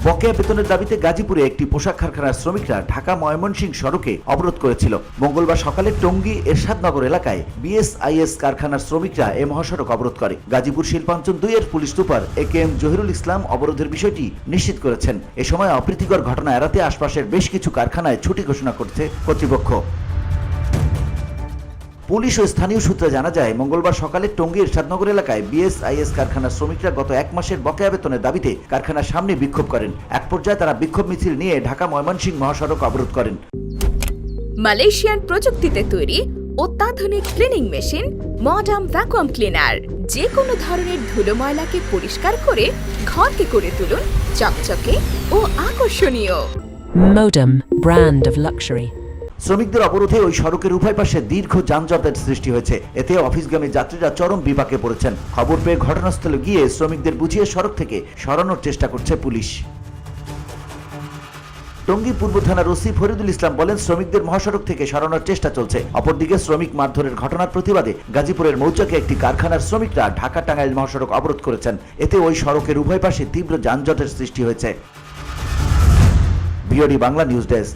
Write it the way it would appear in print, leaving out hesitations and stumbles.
বকেয়া বেতনের দাবিতে গাজীপুরে একটি পোশাক কারখানার শ্রমিকরা ঢাকা ময়মনসিংহ সড়কে অবরোধ করেছিল। মঙ্গলবার সকালে টঙ্গী এরশাদনগর এলাকায় বিএসআইএস কারখানার শ্রমিকরা এ মহাসড়ক অবরোধ করে। গাজীপুর শিল্পাঞ্চল 2 এর পুলিশ সুপার AKM জহিরুল ইসলাম অবরোধের বিষয়টি নিশ্চিত করেছেন। এ সময় অপ্রীতিকর ঘটনা এড়াতে আশপাশের বেশ কিছু কারখানায় ছুটি ঘোষণা করছে কর্তৃপক্ষ। পুলিশ ও স্থানীয় সূত্রে জানা যায়, মঙ্গলবার সকালে টঙ্গী এরশাদনগর এলাকায় বিএসআইএস কারখানার শ্রমিকরা গত 1 মাসের বকেয়া বেতনের দাবিতে কারখানার সামনে বিক্ষোভ করেন। এক পর্যায়ে তারা বিক্ষোভ মিছিল নিয়ে ঢাকা ময়মনসিংহ মহাসড়ক অবরোধ করেন। মালয়েশিয়ান প্রযুক্তিতে তৈরি অত্যাধুনিক cleaning machine modern vacuum cleaner যে কোনো ধরনের ধুলো ময়লাকে পরিষ্কার করে ঘরকে করে তুলুন চকচকে ও আকর্ষণীয়। Modem, brand of luxury. শ্রমিকদের অবরোধে ওই সড়কের উভয় পাশে দীর্ঘ যানজটের সৃষ্টি হয়েছে। এতে অফিসগামী যাত্রীরা চরম বিপাকে পড়েছেন। খবর পেয়ে ঘটনাস্থলে গিয়ে শ্রমিকদের বুঝিয়ে সড়ক থেকে সরানোর চেষ্টা করছে পুলিশ। টঙ্গী পূর্ব থানার ওসি ফরিদুল ইসলাম বলেন, শ্রমিকদের মহাসড়ক থেকে সরানোর চেষ্টা চলছে। অপরদিকে শ্রমিক মারধরের ঘটনার প্রতিবাদে গাজীপুরের মৌচাকে একটি কারখানার শ্রমিকরা ঢাকা টাঙ্গাইল মহাসড়ক অবরোধ করেছেন। এতে ওই সড়কের উভয় পাশে তীব্র যানজটের সৃষ্টি হয়েছে। VOD Bangla news desk.